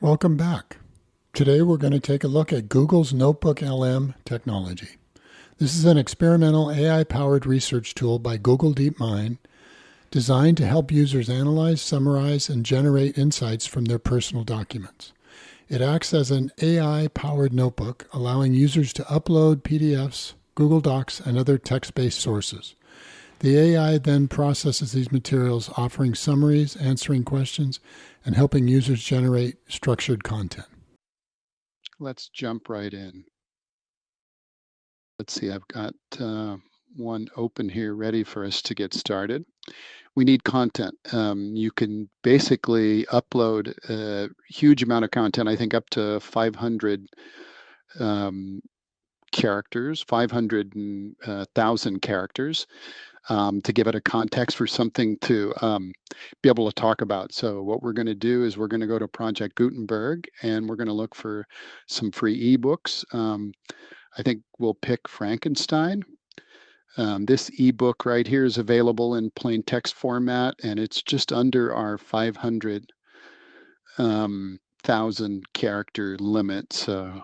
Welcome back. Today we're going to take a look at Google's NotebookLM technology. This is an experimental AI-powered research tool by Google DeepMind designed to help users analyze, summarize, and generate insights from their personal documents. It acts as an AI-powered notebook, allowing users to upload PDFs, Google Docs, and other text-based sources. The AI then processes these materials, offering summaries, answering questions, and helping users generate structured content. Let's jump right in. Let's see, I've got one open here ready for us to get started. We need content. You can basically upload a huge amount of content, I think up to 500 characters, 500,000 characters. To give it a context for something to be able to talk about. So what we're going to do is we're going to go to Project Gutenberg and we're going to look for some free ebooks. I think we'll pick Frankenstein. This ebook right here is available in plain text format, and it's just under our 500,000 character limit. So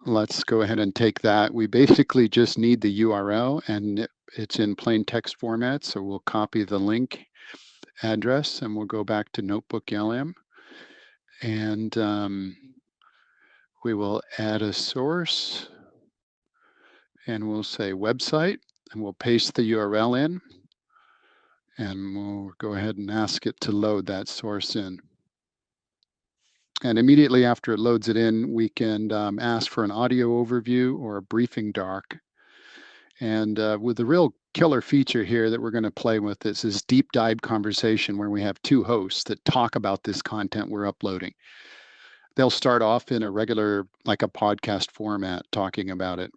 let's go ahead and take that. We basically just need the URL, and it's in plain text format. So we'll copy the link address and we'll go back to NotebookLM, and we will add a source and we'll say website, and we'll paste the URL in, and we'll go ahead and ask it to load that source in. And immediately after it loads it in, we can ask for an audio overview or a briefing doc. And with the real killer feature here that we're going to play with is this deep dive conversation where we have two hosts that talk about this content we're uploading. They'll start off in a regular, like a podcast format, talking about it.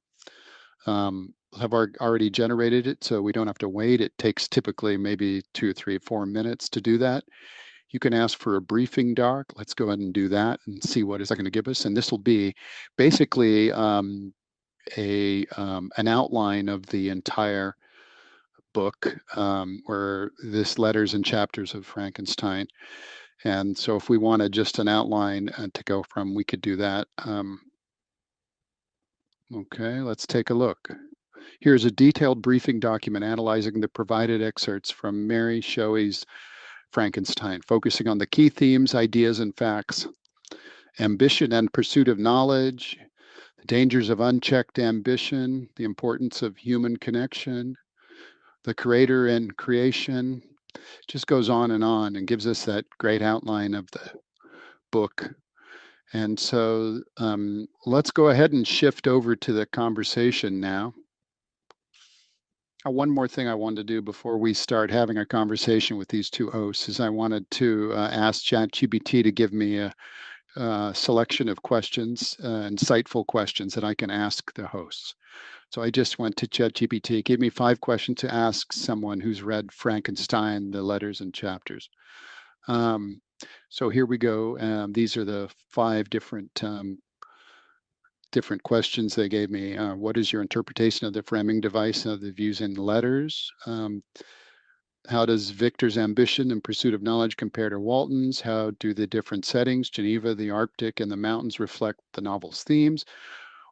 Have already generated it, so we don't have to wait. It takes typically maybe 2, 3, 4 minutes to do that. You can ask for a briefing doc. Let's go ahead and do that and see what is that going to give us. And this will be basically an outline of the entire book, where this letters and chapters of Frankenstein. And so if we wanted just an outline to go from, we could do that. Okay, let's take a look. Here's a detailed briefing document analyzing the provided excerpts from Mary Shelley's Frankenstein, focusing on the key themes, ideas, and facts: ambition and pursuit of knowledge, the dangers of unchecked ambition, the importance of human connection, the creator and creation. Just goes on and gives us that great outline of the book. And so let's go ahead and shift over to the conversation now. One more thing I wanted to do before we start having a conversation with these two hosts is I wanted to ask ChatGPT to give me a selection of questions, insightful questions that I can ask the hosts. So I just went to ChatGPT, give me 5 questions to ask someone who's read Frankenstein, the letters and chapters. So here we go. These are the 5 different questions they gave me. What is your interpretation of the framing device of the views in letters? How does Victor's ambition and pursuit of knowledge compare to Walton's? How do the different settings, Geneva, the Arctic, and the mountains, reflect the novel's themes?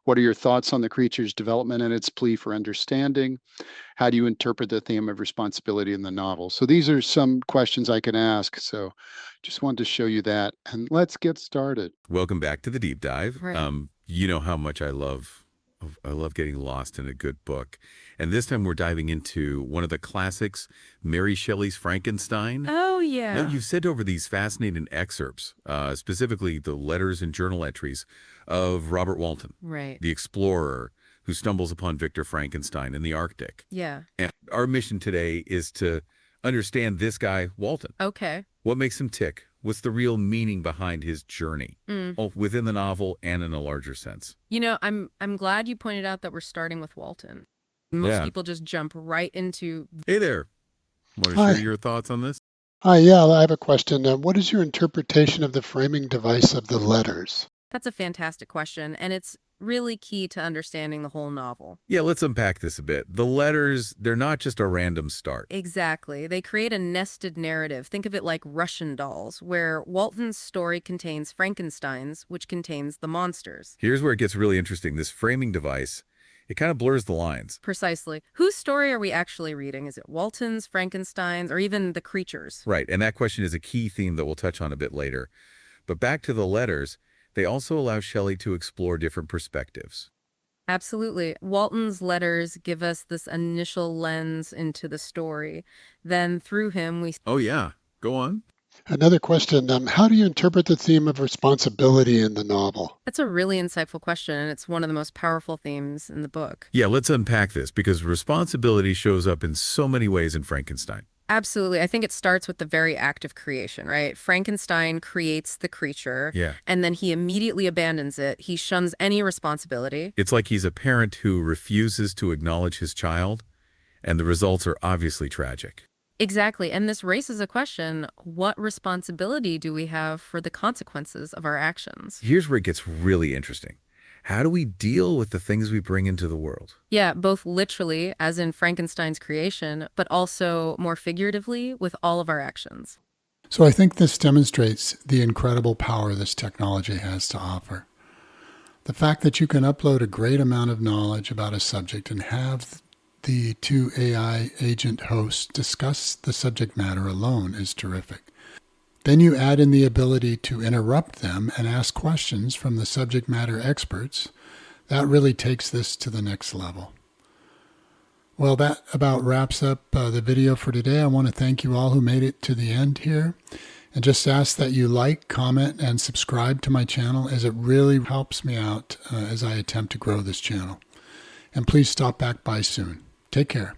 What are your thoughts on the creature's development and its plea for understanding? How do you interpret the theme of responsibility in the novel? So these are some questions I can ask. So just wanted to show you that. And let's get started. Welcome back to the deep dive. Right. You know how much I love getting lost in a good book. And this time we're diving into one of the classics, Mary Shelley's Frankenstein. Oh, yeah. Now, you've sent over these fascinating excerpts, specifically the letters and journal entries of Robert Walton, Right. the explorer who stumbles upon Victor Frankenstein in the Arctic. Yeah. And our mission today is to understand this guy, Walton. Okay. What makes him tick? What's the real meaning behind his journey, both within the novel and in a larger sense? You know, I'm glad you pointed out that we're starting with Walton. Most people just jump right into... Hey there. Want to Hi. share your thoughts on this? Hi, yeah, I have a question. What is your interpretation of the framing device of the letters? That's a fantastic question. And it's Really key to understanding the whole novel. Yeah, let's unpack this a bit. The letters, they're not just a random start. Exactly. They create a nested narrative. Think of it like Russian dolls, where Walton's story contains Frankenstein's, which contains the monsters. Here's where it gets really interesting. This framing device, it kind of blurs the lines. Precisely. Whose story are we actually reading? Is it Walton's, Frankenstein's, or even the creatures? Right, and that question is a key theme that we'll touch on a bit later. But back to the letters, they also allow Shelley to explore different perspectives. Absolutely. Walton's letters give us this initial lens into the story. Then through him, we... Oh, yeah. Go on. Another question, how do you interpret the theme of responsibility in the novel? That's a really insightful question, and it's one of the most powerful themes in the book. Yeah, let's unpack this, because responsibility shows up in so many ways in Frankenstein. Absolutely. I think it starts with the very act of creation, right? Frankenstein creates the creature, and then he immediately abandons it. He shuns any responsibility. It's like he's a parent who refuses to acknowledge his child, and the results are obviously tragic. Exactly. And this raises a question, what responsibility do we have for the consequences of our actions? Here's where it gets really interesting. How do we deal with the things we bring into the world? Yeah, both literally, as in Frankenstein's creation, but also more figuratively with all of our actions. So I think this demonstrates the incredible power this technology has to offer. The fact that you can upload a great amount of knowledge about a subject and have the two AI agent hosts discuss the subject matter alone is terrific. Then you add in the ability to interrupt them and ask questions from the subject matter experts. That really takes this to the next level. Well, that about wraps up the video for today. I want to thank you all who made it to the end here, and just ask that you like, comment, and subscribe to my channel, as it really helps me out as I attempt to grow this channel. And please stop back by soon. Take care.